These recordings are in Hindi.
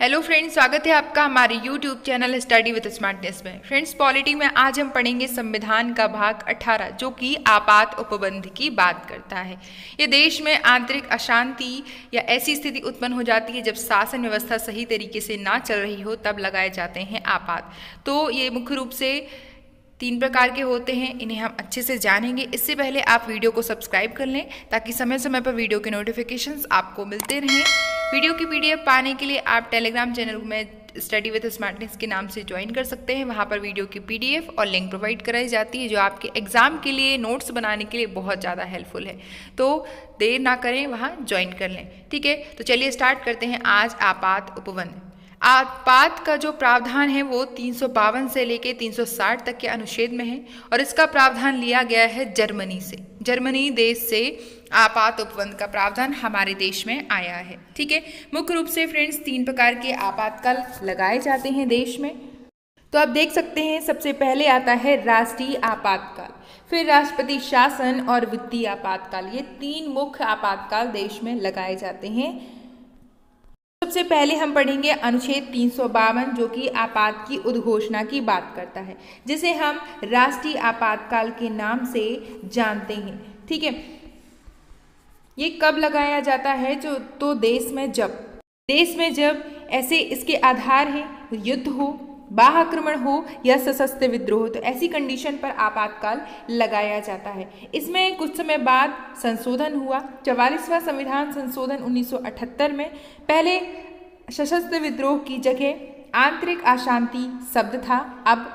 हेलो फ्रेंड्स, स्वागत है आपका हमारे YouTube channel study with smartness में। फ्रेंड्स, पॉलिटी में आज हम पढ़ेंगे संविधान का भाग 18 जो कि आपात उपबंध की बात करता है। ये देश में आंतरिक अशांति या ऐसी स्थिति उत्पन्न हो जाती है जब शासन व्यवस्था सही तरीके से ना चल रही हो, तब लगाए जाते हैं आपात। तो ये मुख्य रूप से 3 प्रकार के होते हैं, इन्हें हम अच्छे से जानेंगे। इससे पहले आप वीडियो को सब्सक्राइब कर लें ताकि समय समय पर वीडियो के नोटिफिकेशंस आपको मिलते रहें। वीडियो की PDF पाने के लिए आप टेलीग्राम चैनल में स्टडी विद स्मार्टनेस के नाम से ज्वाइन कर सकते हैं। वहाँ पर वीडियो की PDF और लिंक प्रोवाइड कराई जाती है जो आपके एग्जाम के लिए नोट्स बनाने के लिए बहुत ज़्यादा हेल्पफुल है। तो देर ना करें, वहाँ ज्वाइन कर लें। ठीक है, तो चलिए स्टार्ट करते हैं आज आपात उपबंध। आपात का जो प्रावधान है वो 352 से लेके 360 तक के अनुच्छेद में है और इसका प्रावधान लिया गया है जर्मनी से। जर्मनी देश से आपात उपबंध का प्रावधान हमारे देश में आया है। ठीक है, मुख्य रूप से फ्रेंड्स 3 प्रकार के आपातकाल लगाए जाते हैं देश में। तो आप देख सकते हैं, सबसे पहले आता है राष्ट्रीय आपातकाल, फिर राष्ट्रपति शासन और वित्तीय आपातकाल। ये 3 मुख्य आपातकाल देश में लगाए जाते हैं। सबसे पहले हम पढ़ेंगे अनुच्छेद 352 जो कि आपात की उद्घोषणा की बात करता है, जिसे हम राष्ट्रीय आपातकाल के नाम से जानते हैं। ठीक है, ये कब लगाया जाता है? जो तो देश में जब ऐसे इसके आधार हैं युद्ध हो, बाह्य आक्रमण हो या सशस्त्र विद्रोह, तो ऐसी कंडीशन पर आपातकाल लगाया जाता है। इसमें कुछ समय बाद संशोधन हुआ। 44वां संविधान संशोधन 1978 में पहले सशस्त्र विद्रोह की जगह आंतरिक अशांति शब्द था, अब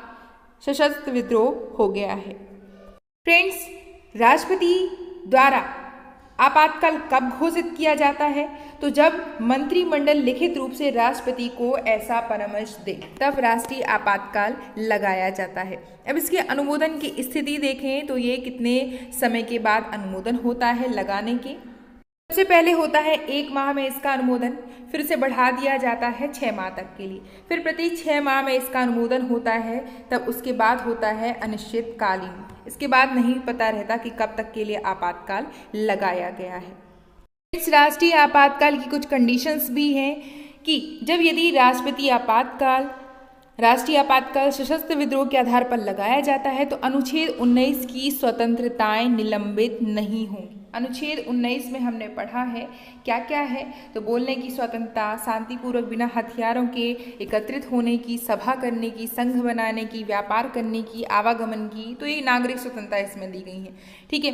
सशस्त्र विद्रोह हो गया है। फ्रेंड्स, राष्ट्रपति द्वारा आपातकाल कब घोषित किया जाता है? तो जब मंत्रिमंडल लिखित रूप से राष्ट्रपति को ऐसा परामर्श दे, तब राष्ट्रीय आपातकाल लगाया जाता है। अब इसके अनुमोदन की स्थिति देखें तो ये कितने समय के बाद अनुमोदन होता है लगाने के? सबसे पहले होता है 1 माह में इसका अनुमोदन, फिर इसे बढ़ा दिया जाता है 6 माह तक के लिए, फिर प्रति 6 माह में इसका अनुमोदन होता है, तब उसके बाद होता है अनिश्चितकालीन। इसके बाद नहीं पता रहता कि कब तक के लिए आपातकाल लगाया गया है। इस राष्ट्रीय आपातकाल की कुछ कंडीशंस भी हैं कि जब यदि राष्ट्रीय आपातकाल सशस्त्र विद्रोह के आधार पर लगाया जाता है तो अनुच्छेद 19 की स्वतंत्रताएं निलंबित नहीं होंगी। अनुच्छेद 19 में हमने पढ़ा है क्या क्या है, तो बोलने की स्वतंत्रता, शांतिपूर्वक बिना हथियारों के एकत्रित होने की, सभा करने की, संघ बनाने की, व्यापार करने की, आवागमन की, तो ये नागरिक स्वतंत्रता इसमें दी गई है। ठीक है,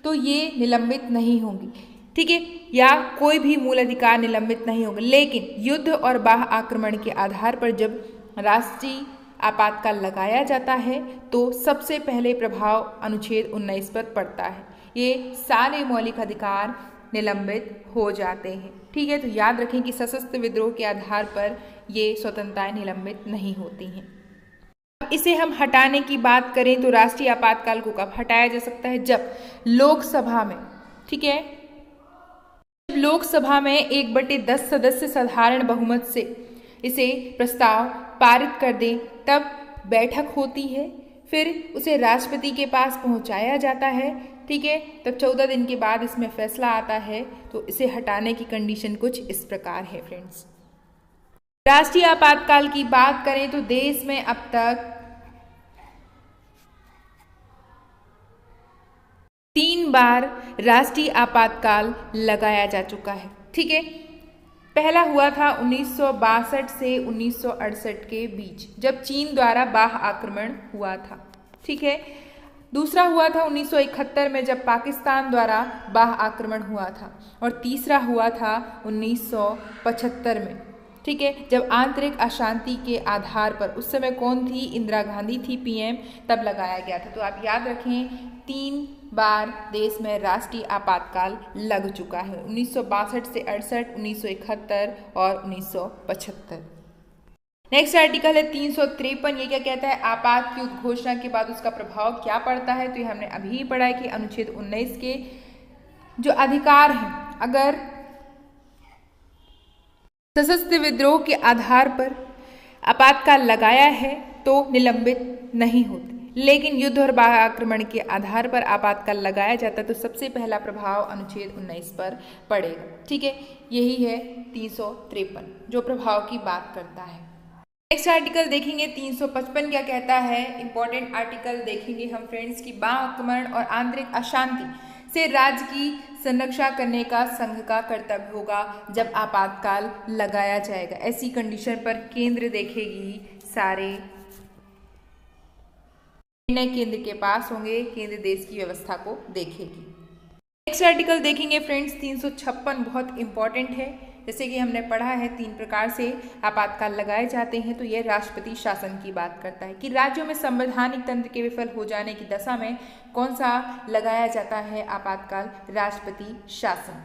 तो ये निलंबित नहीं होंगी। ठीक है, या कोई भी मूल अधिकार निलंबित नहीं होगा। लेकिन युद्ध और बाह्य आक्रमण के आधार पर जब राष्ट्रीय आपातकाल लगाया जाता है तो सबसे पहले प्रभाव अनुच्छेद 19 पर पड़ता है। ये सारे मौलिक अधिकार निलंबित हो जाते हैं। ठीक है, तो याद रखें कि सशस्त्र विद्रोह के आधार पर ये स्वतंत्रताएं निलंबित नहीं होती हैं। अब इसे हम हटाने की बात करें तो राष्ट्रीय आपातकाल को कब हटाया जा सकता है? जब लोकसभा में, ठीक है, जब लोकसभा में 1/10 सदस्य साधारण बहुमत से इसे प्रस्ताव पारित कर दें, तब बैठक होती है, फिर उसे राष्ट्रपति के पास पहुंचाया जाता है। ठीक है, तब 14 दिन के बाद इसमें फैसला आता है। तो इसे हटाने की कंडीशन कुछ इस प्रकार है। फ्रेंड्स, राष्ट्रीय आपातकाल की बात करें तो देश में अब तक 3 बार राष्ट्रीय आपातकाल लगाया जा चुका है। ठीक है, पहला हुआ था 1962 से 1968 के बीच, जब चीन द्वारा बाह्य आक्रमण हुआ था। ठीक है, दूसरा हुआ था 1971 में जब पाकिस्तान द्वारा बाह्य आक्रमण हुआ था, और तीसरा हुआ था 1975 में। ठीक है, जब आंतरिक अशांति के आधार पर, उस समय कौन थी? इंदिरा गांधी थी PM, तब लगाया गया था। तो आप याद रखें 3 बार देश में राष्ट्रीय आपातकाल लग चुका है, 1962 से 68, 1971 और 1975। नेक्स्ट आर्टिकल है 353। ये क्या कहता है? आपात की उद्घोषणा के बाद उसका प्रभाव क्या पड़ता है? तो ये हमने अभी ही पढ़ा है कि अनुच्छेद 19 के जो अधिकार हैं, अगर सशस्त्र विद्रोह के आधार पर आपातकाल लगाया है तो निलंबित नहीं होते। लेकिन युद्ध और बाह्य आक्रमण के आधार पर आपातकाल लगाया जाता है तो सबसे पहला प्रभाव अनुच्छेद 19 पर पड़ेगा। ठीक है, यही है 353 जो प्रभाव की बात करता है। नेक्स्ट आर्टिकल देखेंगे 355 क्या कहता है। इंपॉर्टेंट आर्टिकल देखेंगे हम फ्रेंड्स की बाह्य आक्रमण और आंतरिक अशांति से राज्य की संरक्षा करने का संघ का कर्तव्य होगा जब आपातकाल लगाया जाएगा। ऐसी कंडीशन पर केंद्र देखेगी, सारे निर्णय केंद्र के पास होंगे, केंद्र देश की व्यवस्था को देखेगी। नेक्स्ट आर्टिकल देखेंगे फ्रेंड्स 356 बहुत इंपॉर्टेंट है। जैसे कि हमने पढ़ा है 3 प्रकार से आपातकाल लगाए जाते हैं, तो यह राष्ट्रपति शासन की बात करता है कि राज्यों में संवैधानिक तंत्र के विफल हो जाने की दशा में कौन सा लगाया जाता है आपातकाल, राष्ट्रपति शासन।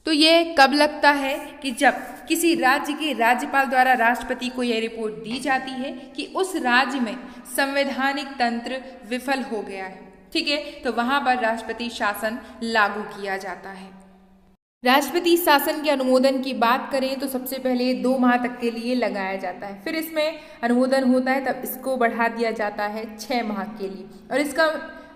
तो ये कब लगता है कि जब किसी राज्य के राज्यपाल द्वारा राष्ट्रपति को यह रिपोर्ट दी जाती है कि उस राज्य में संवैधानिक तंत्र विफल हो गया है। ठीक है, तो वहां पर राष्ट्रपति शासन लागू किया जाता है। राष्ट्रपति शासन के अनुमोदन की बात करें तो सबसे पहले 2 माह तक के लिए लगाया जाता है, फिर इसमें अनुमोदन होता है तब इसको बढ़ा दिया जाता है 6 माह के लिए, और इसका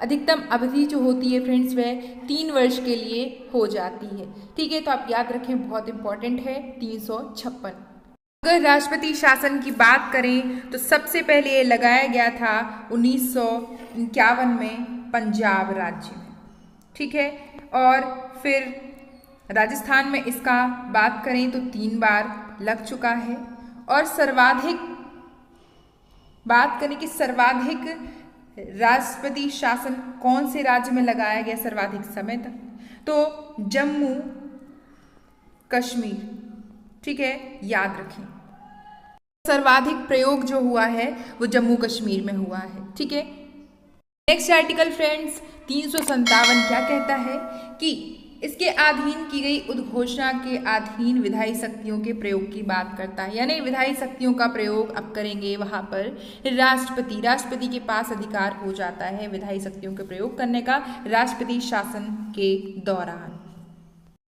अधिकतम अवधि जो होती है फ्रेंड्स वह 3 वर्ष के लिए हो जाती है। ठीक है, तो आप याद रखें, बहुत इंपॉर्टेंट है 356। अगर राष्ट्रपति शासन की बात करें तो सबसे पहले ये लगाया गया था 1951 में पंजाब राज्य में। ठीक है, और फिर राजस्थान में इसका बात करें तो 3 बार लग चुका है, और सर्वाधिक बात करें कि सर्वाधिक राष्ट्रपति शासन कौन से राज्य में लगाया गया सर्वाधिक समय तक, तो जम्मू कश्मीर। ठीक है, याद रखें सर्वाधिक प्रयोग जो हुआ है वो जम्मू कश्मीर में हुआ है। ठीक है, नेक्स्ट आर्टिकल फ्रेंड्स 357 क्या कहता है कि इसके अधीन की गई उद्घोषणा के अधीन विधायी शक्तियों के प्रयोग की बात करता है, यानी विधायी शक्तियों का प्रयोग अब करेंगे वहां पर राष्ट्रपति के पास अधिकार हो जाता है विधायी शक्तियों के प्रयोग करने का राष्ट्रपति शासन के दौरान।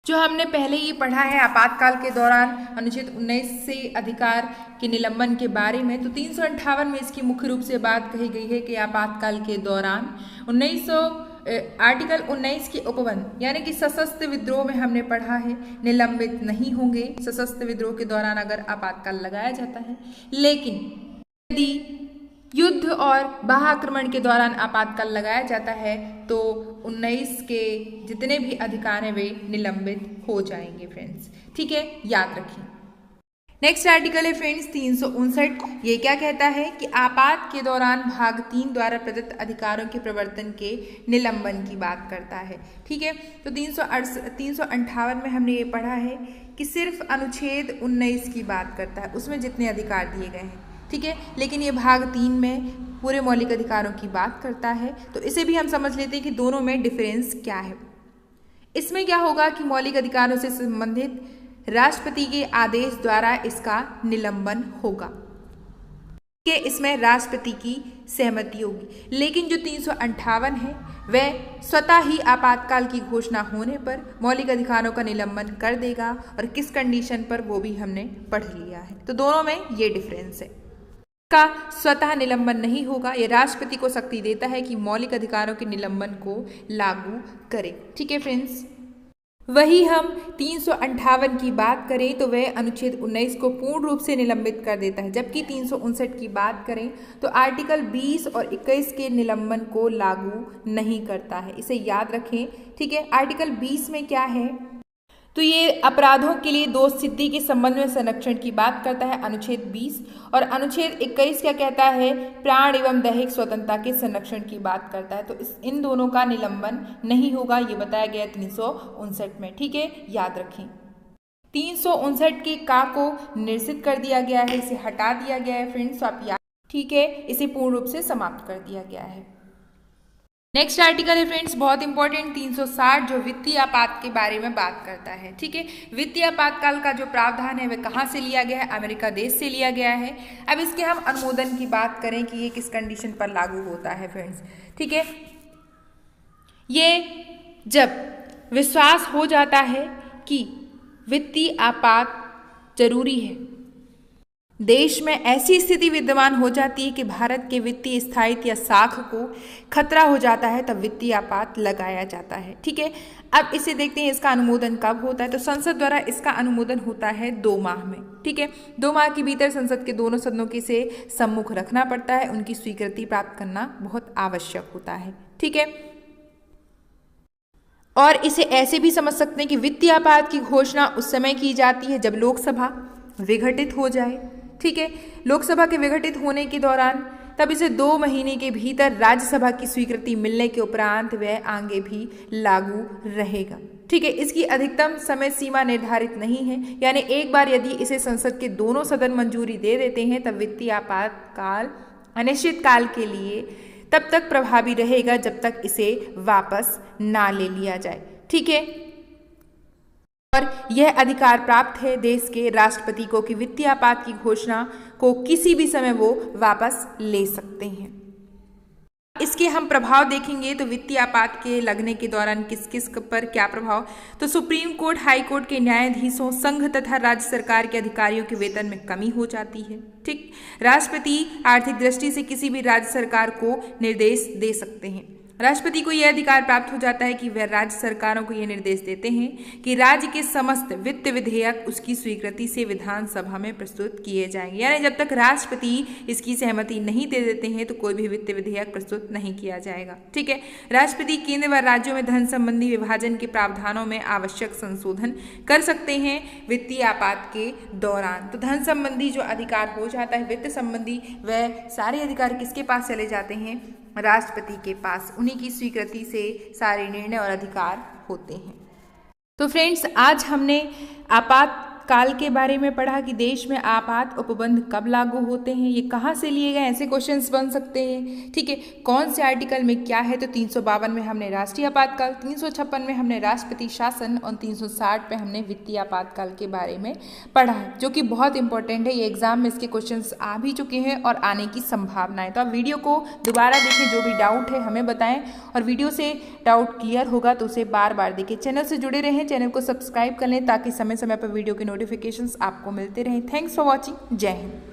जो हमने पहले ही पढ़ा है आपातकाल के दौरान अनुच्छेद 19 से अधिकार के निलंबन के बारे में, तो 358 में इसकी मुख्य रूप से बात कही गई है कि आपातकाल के दौरान आर्टिकल 19 के उपबंध यानी कि सशस्त्र विद्रोह में हमने पढ़ा है निलंबित नहीं होंगे सशस्त्र विद्रोह के दौरान अगर आपातकाल लगाया जाता है, लेकिन यदि युद्ध और बाह्य आक्रमण के दौरान आपातकाल लगाया जाता है तो 19 के जितने भी अधिकार हैं वे निलंबित हो जाएंगे फ्रेंड्स। ठीक है, याद रखिए। नेक्स्ट आर्टिकल है फ्रेंड्स 359। ये क्या कहता है कि आपात के दौरान भाग 3 द्वारा प्रदत्त अधिकारों के प्रवर्तन के निलंबन की बात करता है। ठीक है, तो 358 में हमने ये पढ़ा है कि सिर्फ अनुच्छेद 19 की बात करता है, उसमें जितने अधिकार दिए गए हैं। ठीक है, लेकिन ये भाग 3 में पूरे मौलिक अधिकारों की बात करता है, तो इसे भी हम समझ लेते हैं कि दोनों में डिफरेंस क्या है। इसमें क्या होगा कि मौलिक अधिकारों से संबंधित राष्ट्रपति के आदेश द्वारा इसका निलंबन होगा, कि इसमें राष्ट्रपति की सहमति होगी। लेकिन जो 358 है वह स्वतः ही आपातकाल की घोषणा होने पर मौलिक अधिकारों का निलंबन कर देगा, और किस कंडीशन पर वो भी हमने पढ़ लिया है। तो दोनों में ये डिफरेंस है, का स्वतः निलंबन नहीं होगा, ये राष्ट्रपति को शक्ति देता है कि मौलिक अधिकारों के निलंबन को लागू करे। ठीक है फ्रेंड्स, वही हम 358 की बात करें तो वह अनुच्छेद 19 को पूर्ण रूप से निलंबित कर देता है, जबकि 359 की बात करें तो आर्टिकल 20 और 21 के निलंबन को लागू नहीं करता है। इसे याद रखें। ठीक है, आर्टिकल 20 में क्या है, तो ये अपराधों के लिए दोष सिद्धि के संबंध में संरक्षण की बात करता है अनुच्छेद 20, और अनुच्छेद 21 क्या कहता है, प्राण एवं दैहिक स्वतंत्रता के संरक्षण की बात करता है। तो इन दोनों का निलंबन नहीं होगा, ये बताया गया 359 में। ठीक है, याद रखें। 359 के का को निरसित कर दिया गया है, इसे हटा दिया गया है फ्रेंड्स, तो आप याद। ठीक है, इसे पूर्ण रूप से समाप्त कर दिया गया है। नेक्स्ट आर्टिकल है फ्रेंड्स बहुत इंपॉर्टेंट 360, जो वित्तीय आपात के बारे में बात करता है। ठीक है, वित्तीय आपातकाल का जो प्रावधान है वह कहाँ से लिया गया है, अमेरिका देश से लिया गया है। अब इसके हम अनुमोदन की बात करें कि ये किस कंडीशन पर लागू होता है फ्रेंड्स। ठीक है, ये जब विश्वास हो जाता है कि वित्तीय आपात जरूरी है, देश में ऐसी स्थिति विद्यमान हो जाती है कि भारत के वित्तीय स्थायित्व या साख को खतरा हो जाता है, तब वित्तीय आपात लगाया जाता है। ठीक है, अब इसे देखते हैं इसका अनुमोदन कब होता है। तो संसद द्वारा इसका अनुमोदन होता है 2 माह में। ठीक है, 2 माह के भीतर संसद के दोनों सदनों के से सम्मुख रखना पड़ता है, उनकी स्वीकृति प्राप्त करना बहुत आवश्यक होता है। ठीक है, और इसे ऐसे भी समझ सकते हैं कि वित्तीय आपात की घोषणा उस समय की जाती है जब लोकसभा विघटित हो जाए। ठीक है, लोकसभा के विघटित होने के दौरान तब इसे 2 महीने के भीतर राज्यसभा की स्वीकृति मिलने के उपरांत वह आगे भी लागू रहेगा। ठीक है, इसकी अधिकतम समय सीमा निर्धारित नहीं है, यानी एक बार यदि इसे संसद के दोनों सदन मंजूरी दे देते हैं तब वित्तीय आपातकाल अनिश्चित काल के लिए तब तक प्रभावी रहेगा जब तक इसे वापस ना ले लिया जाए। ठीक है, और यह अधिकार प्राप्त है देश के राष्ट्रपति को कि वित्तीय आपात की घोषणा को किसी भी समय वो वापस ले सकते हैं। इसके हम प्रभाव देखेंगे तो वित्तीय आपात के लगने के दौरान किस किस पर क्या प्रभाव। तो सुप्रीम कोर्ट, हाई कोर्ट के न्यायाधीशों, संघ तथा राज्य सरकार के अधिकारियों के वेतन में कमी हो जाती है। ठीक, राष्ट्रपति आर्थिक दृष्टि से किसी भी राज्य सरकार को निर्देश दे सकते हैं। राष्ट्रपति को यह अधिकार प्राप्त हो जाता है कि वह राज्य सरकारों को यह निर्देश देते हैं कि राज्य के समस्त वित्त विधेयक उसकी स्वीकृति से विधानसभा में प्रस्तुत किए जाएंगे। यानी जब तक राष्ट्रपति इसकी सहमति नहीं दे देते हैं तो कोई भी वित्त विधेयक प्रस्तुत नहीं किया जाएगा। ठीक है, राष्ट्रपति केंद्र व राज्यों में धन संबंधी विभाजन के प्रावधानों में आवश्यक संशोधन कर सकते हैं वित्तीय आपात के दौरान। तो धन संबंधी जो अधिकार हो जाता है, वित्त संबंधी, वह सारे अधिकार किसके पास चले जाते हैं? राष्ट्रपति के पास। उन्हीं की स्वीकृति से सारे निर्णय और अधिकार होते हैं। तो फ्रेंड्स, आज हमने आपात काल के बारे में पढ़ा कि देश में आपात उपबंध कब लागू होते हैं, ये कहाँ से लिए गए, ऐसे क्वेश्चंस बन सकते हैं। ठीक है, कौन से आर्टिकल में क्या है। तो 352 में हमने राष्ट्रीय आपातकाल, 356 में हमने राष्ट्रपति शासन और 360 में हमने वित्तीय आपातकाल के बारे में पढ़ा है, जो कि बहुत इंपॉर्टेंट है। ये एग्जाम में इसके क्वेश्चंस आ भी चुके हैं और आने की संभावना है। तो आप वीडियो को दोबारा देखें, जो भी डाउट है हमें बताएं, और वीडियो से डाउट क्लियर होगा तो उसे बार बार देखें। चैनल से जुड़े रहें, चैनल को सब्सक्राइब कर लें ताकि समय समय पर वीडियो के नोटिफिकेशंस आपको मिलते रहें। Thanks for watching. जय हिंद।